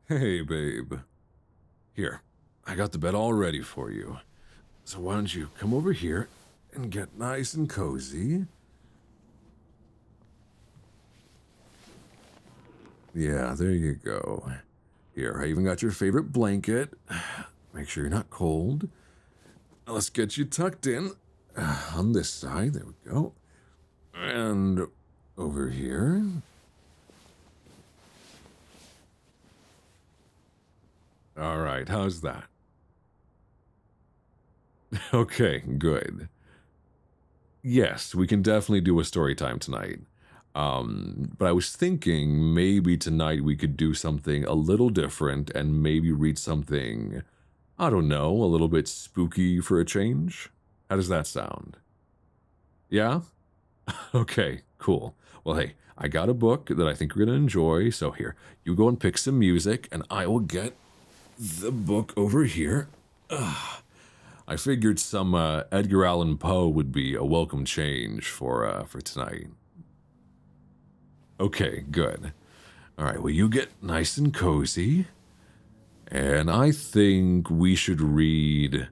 Hey, babe. Here, I got the bed all ready for you. So why don't you come over here and get nice and cozy? Yeah, there you go. Here, I even got your favorite blanket. Make sure you're not cold. Now let's get you tucked in. On this side, there we go. And over here. All right, how's that? Okay, good. Yes, we can definitely do a story time tonight. But I was thinking maybe tonight we could do something a little different and maybe read something, I don't know, a little bit spooky for a change. How does that sound? Yeah? Okay, cool. Well, hey, I got a book that I think you're going to enjoy. So here, you go and pick some music and I will get the book over here. I figured some Edgar Allan Poe would be a welcome change for tonight. Okay, good. All right, well, you get nice and cozy. And I think we should read.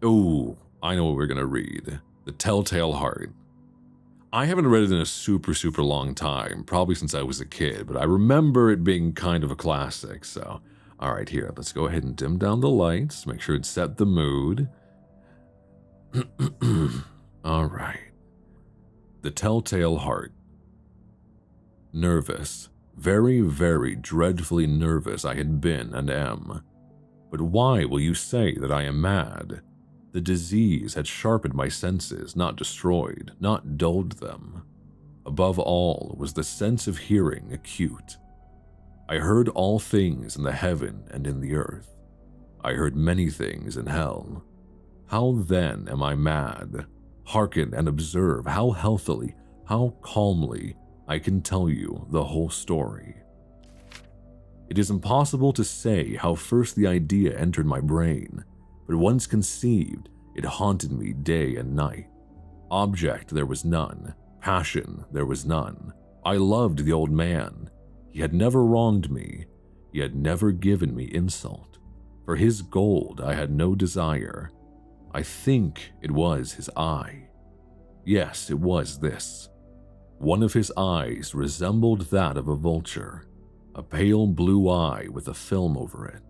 Oh, I know what we're going to read. The Telltale Heart. I haven't read it in a super, super long time, probably since I was a kid, but I remember it being kind of a classic. So, all right, here, let's go ahead and dim down the lights, make sure it set the mood. All right. The Telltale Heart. Nervous, very, very dreadfully nervous I had been and am. But why will you say that I am mad? The disease had sharpened my senses, not destroyed, not dulled them. Above all was the sense of hearing acute. I heard all things in the heaven and in the earth. I heard many things in hell. How then am I mad? Hearken and observe how healthily, how calmly I can tell you the whole story. It is impossible to say how first the idea entered my brain, but once conceived, it haunted me day and night. Object there was none, passion there was none. I loved the old man. He had never wronged me. He had never given me insult. For his gold I had no desire. I think it was his eye. Yes, it was this. One of his eyes resembled that of a vulture, a pale blue eye with a film over it.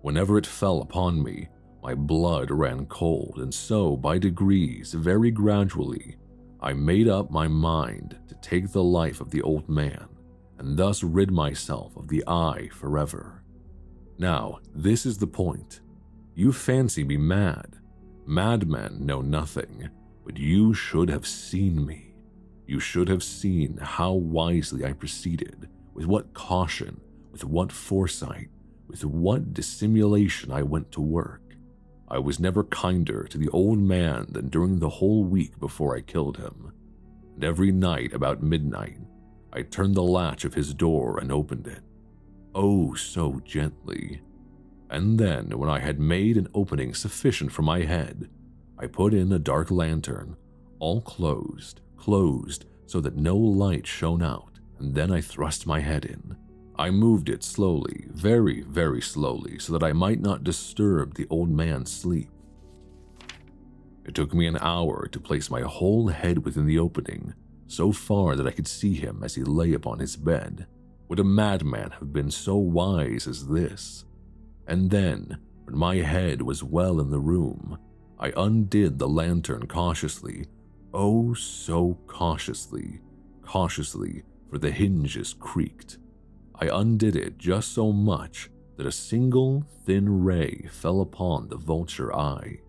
Whenever it fell upon me, my blood ran cold, and so, by degrees, very gradually, I made up my mind to take the life of the old man, and thus rid myself of the eye forever. Now, this is the point. You fancy me mad. Madmen know nothing, but you should have seen me. You should have seen how wisely I proceeded, with what caution, with what foresight, with what dissimulation I went to work. I was never kinder to the old man than during the whole week before I killed him. And every night about midnight, I turned the latch of his door and opened it. Oh, so gently. And then, when I had made an opening sufficient for my head, I put in a dark lantern, all closed so that no light shone out, and then I thrust my head in. I moved it slowly, very, very slowly, so that I might not disturb the old man's sleep. It took me an hour to place my whole head within the opening, so far that I could see him as he lay upon his bed. Would a madman have been so wise as this? And then, when my head was well in the room, I undid the lantern cautiously, oh so cautiously, for the hinges creaked. I undid it just so much that a single thin ray fell upon the vulture eye.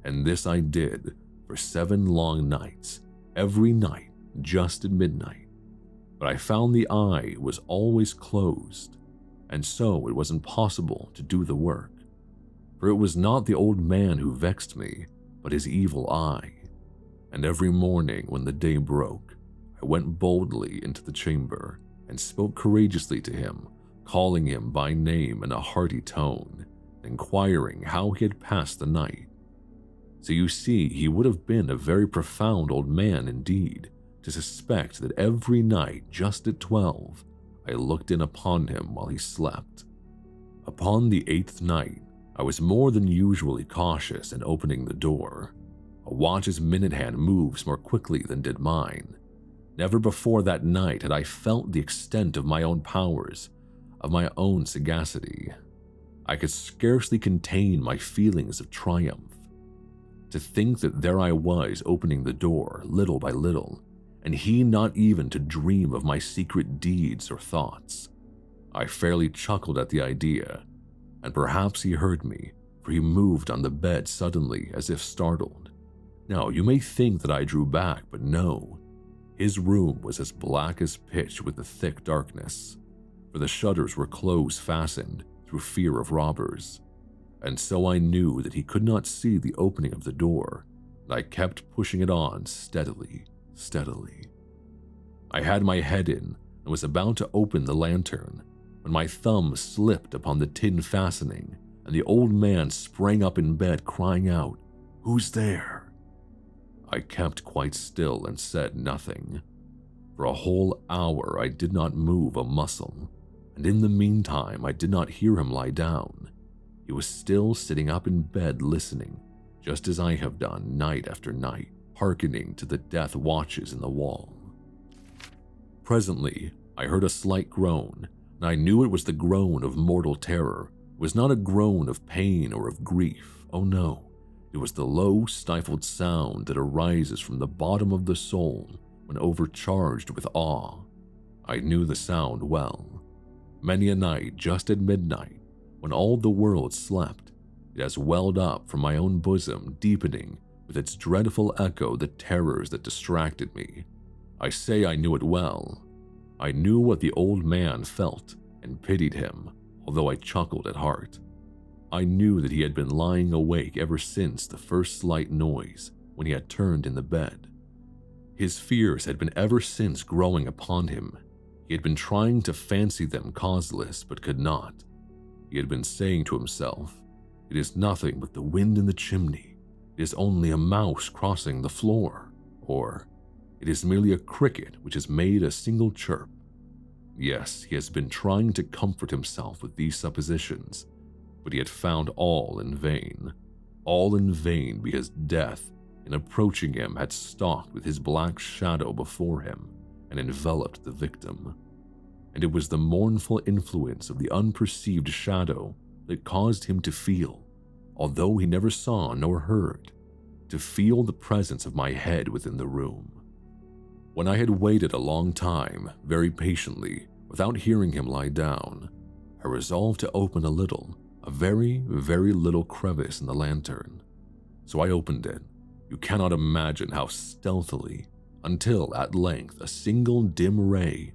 And this I did for 7 long nights, every night just at midnight. But I found the eye was always closed, and so it was impossible to do the work. For it was not the old man who vexed me, but his evil eye. And every morning when the day broke, I went boldly into the chamber and spoke courageously to him, calling him by name in a hearty tone, inquiring how he had passed the night. So you see, he would have been a very profound old man indeed, to suspect that every night just at 12, I looked in upon him while he slept. Upon the 8th night, I was more than usually cautious in opening the door. A watch's minute hand moves more quickly than did mine. Never before that night had I felt the extent of my own powers, of my own sagacity. I could scarcely contain my feelings of triumph. To think that there I was opening the door little by little, and he not even to dream of my secret deeds or thoughts. I fairly chuckled at the idea, and perhaps he heard me, for he moved on the bed suddenly as if startled. Now, you may think that I drew back, but no. His room was as black as pitch with the thick darkness, for the shutters were close fastened through fear of robbers, and so I knew that he could not see the opening of the door, and I kept pushing it on steadily. I had my head in and was about to open the lantern when my thumb slipped upon the tin fastening, and the old man sprang up in bed crying out, "Who's there?" I kept quite still and said nothing. For a whole hour I did not move a muscle, and in the meantime I did not hear him lie down. He was still sitting up in bed listening, just as I have done night after night, hearkening to the death watches in the wall. Presently, I heard a slight groan, and I knew it was the groan of mortal terror. It was not a groan of pain or of grief. Oh no, it was the low, stifled sound that arises from the bottom of the soul when overcharged with awe. I knew the sound well. Many a night, just at midnight, when all the world slept, it has welled up from my own bosom, deepening with its dreadful echo the terrors that distracted me. I say I knew it well. I knew what the old man felt and pitied him, although I chuckled at heart. I knew that he had been lying awake ever since the first slight noise when he had turned in the bed. His fears had been ever since growing upon him. He had been trying to fancy them causeless, but could not. He had been saying to himself, "It is nothing but the wind in the chimney. It is only a mouse crossing the floor," or "It is merely a cricket which has made a single chirp." Yes, he has been trying to comfort himself with these suppositions, but he had found all in vain. All in vain because death, in approaching him, had stalked with his black shadow before him and enveloped the victim. And it was the mournful influence of the unperceived shadow that caused him to feel, although he never saw nor heard, to feel the presence of my head within the room. When I had waited a long time, very patiently, without hearing him lie down, I resolved to open a very, very little crevice in the lantern. So I opened it. You cannot imagine how stealthily, until at length a single dim ray,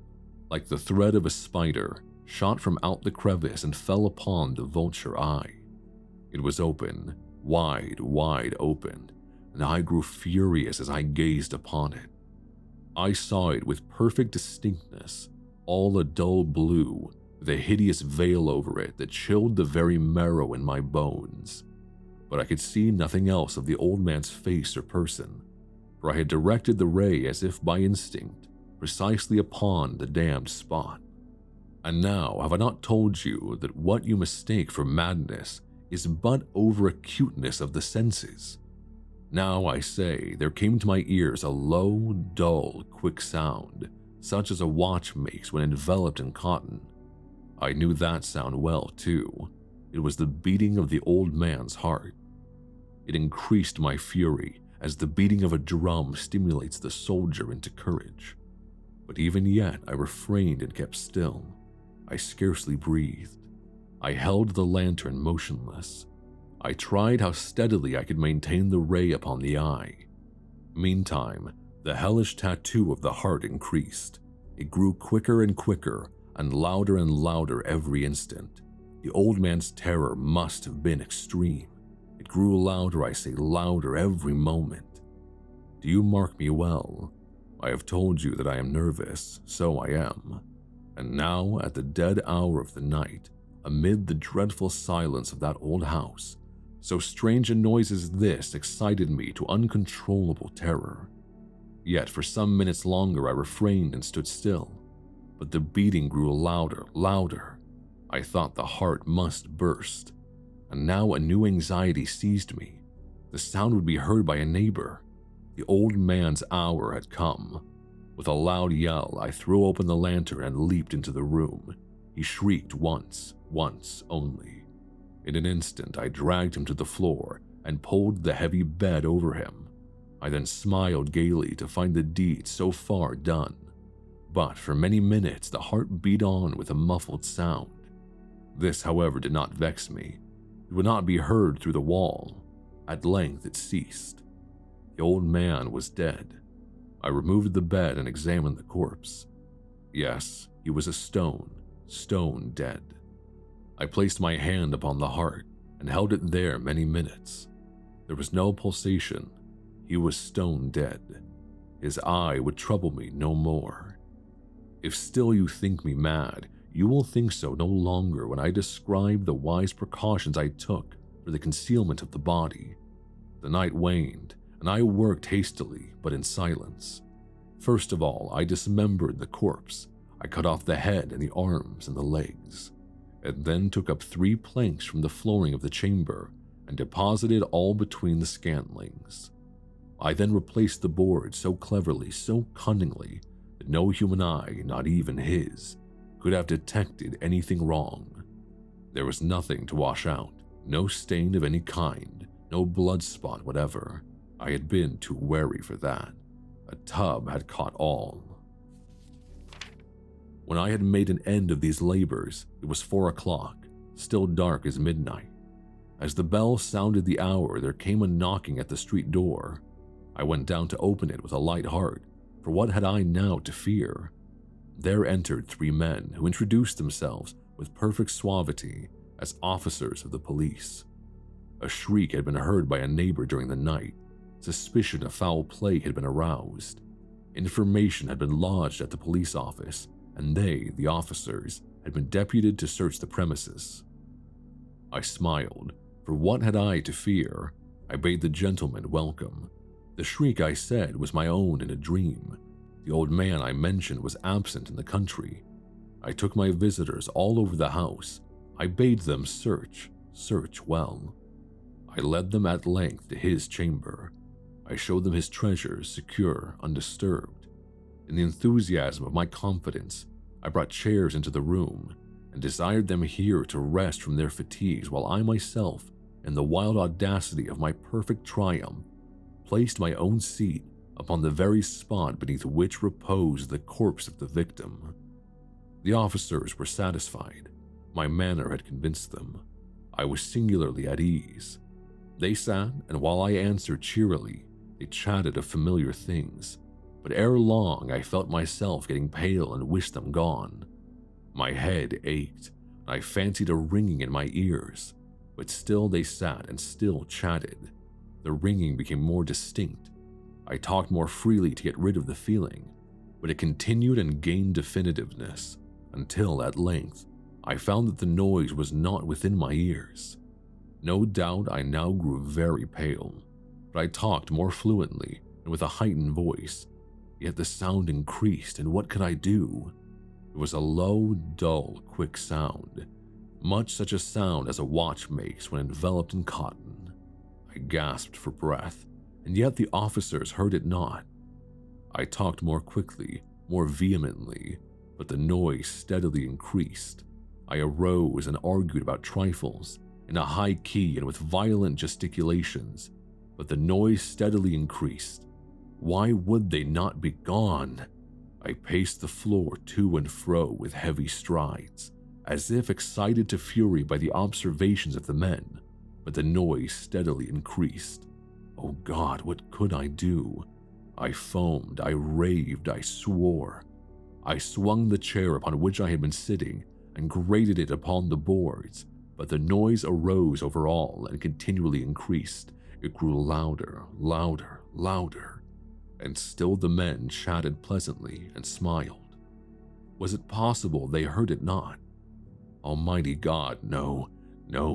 like the thread of a spider, shot from out the crevice and fell upon the vulture eye. It was open, wide, wide open, and I grew furious as I gazed upon it. I saw it with perfect distinctness, all a dull blue, with a hideous veil over it that chilled the very marrow in my bones. But I could see nothing else of the old man's face or person, for I had directed the ray as if by instinct, precisely upon the damned spot. And now have I not told you that what you mistake for madness is but over-acuteness of the senses? Now, I say, there came to my ears a low, dull, quick sound, such as a watch makes when enveloped in cotton. I knew that sound well, too. It was the beating of the old man's heart. It increased my fury, as the beating of a drum stimulates the soldier into courage. But even yet I refrained and kept still. I scarcely breathed. I held the lantern motionless. I tried how steadily I could maintain the ray upon the eye. Meantime, the hellish tattoo of the heart increased. It grew quicker and quicker, and louder every instant. The old man's terror must have been extreme. It grew louder, I say, louder every moment. Do you mark me well? I have told you that I am nervous, so I am. And now, at the dead hour of the night, amid the dreadful silence of that old house, so strange a noise as this excited me to uncontrollable terror. Yet for some minutes longer I refrained and stood still, but the beating grew louder. I thought the heart must burst, and now a new anxiety seized me. The sound would be heard by a neighbor. The old man's hour had come. With a loud yell, I threw open the lantern and leaped into the room. He shrieked once only. In an instant, I dragged him to the floor and pulled the heavy bed over him. I then smiled gaily to find the deed so far done. But for many minutes, the heart beat on with a muffled sound. This, however, did not vex me. It would not be heard through the wall. At length, it ceased. The old man was dead. I removed the bed and examined the corpse. Yes, he was a stone dead. I placed my hand upon the heart and held it there many minutes. There was no pulsation. He was stone dead. His eye would trouble me no more. If still you think me mad, you will think so no longer when I describe the wise precautions I took for the concealment of the body. The night waned, and I worked hastily but in silence. First of all, I dismembered the corpse. I cut off the head and the arms and the legs, and then took up 3 planks from the flooring of the chamber and deposited all between the scantlings. I then replaced the board so cleverly, so cunningly, that no human eye, not even his, could have detected anything wrong. There was nothing to wash out, no stain of any kind, no blood spot whatever. I had been too wary for that. A tub had caught all. When I had made an end of these labors, it was 4 o'clock, still dark as midnight. As the bell sounded the hour, there came a knocking at the street door. I went down to open it with a light heart, for what had I now to fear? There entered 3 men who introduced themselves with perfect suavity as officers of the police. A shriek had been heard by a neighbor during the night. Suspicion of foul play had been aroused. Information had been lodged at the police office, and they, the officers, had been deputed to search the premises. I smiled, for what had I to fear? I bade the gentleman welcome. The shriek, I said, was my own in a dream. The old man I mentioned was absent in the country. I took my visitors all over the house. I bade them search well. I led them at length to his chamber. I showed them his treasures, secure, undisturbed. In the enthusiasm of my confidence, I brought chairs into the room and desired them here to rest from their fatigues while I myself, in the wild audacity of my perfect triumph, placed my own seat upon the very spot beneath which reposed the corpse of the victim. The officers were satisfied. My manner had convinced them. I was singularly at ease. They sat, and while I answered cheerily, they chatted of familiar things, but ere long I felt myself getting pale and wished them gone. My head ached, and I fancied a ringing in my ears, but still they sat and still chatted. The ringing became more distinct. I talked more freely to get rid of the feeling, but it continued and gained definitiveness, until at length I found that the noise was not within my ears. No doubt I now grew very pale, but I talked more fluently and with a heightened voice, yet the sound increased, and what could I do? It was a low, dull, quick sound, much such a sound as a watch makes when enveloped in cotton. I gasped for breath, and yet the officers heard it not. I talked more quickly, more vehemently, but the noise steadily increased. I arose and argued about trifles, in a high key and with violent gesticulations, but the noise steadily increased. Why would they not be gone? I paced the floor to and fro with heavy strides, as if excited to fury by the observations of the men, but the noise steadily increased. Oh God, what could I do? I foamed, I raved, I swore. I swung the chair upon which I had been sitting and grated it upon the boards, but the noise arose over all and continually increased. It grew louder, louder, louder, and still the men chatted pleasantly and smiled. Was it possible they heard it not? Almighty God, no,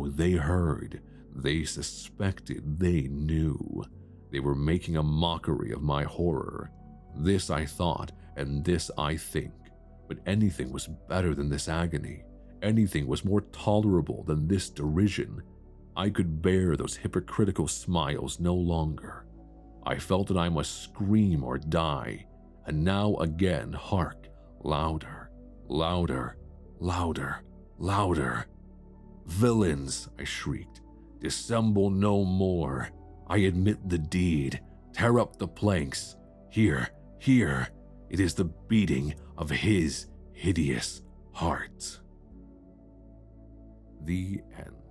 they heard. They suspected, they knew. They were making a mockery of my horror. This I thought, and this I think. But anything was better than this agony. Anything was more tolerable than this derision. I could bear those hypocritical smiles no longer. I felt that I must scream or die, and now again, hark, louder, louder, louder, louder. "Villains," I shrieked, "dissemble no more. I admit the deed. Tear up the planks. Here, here, it is the beating of his hideous heart." The end.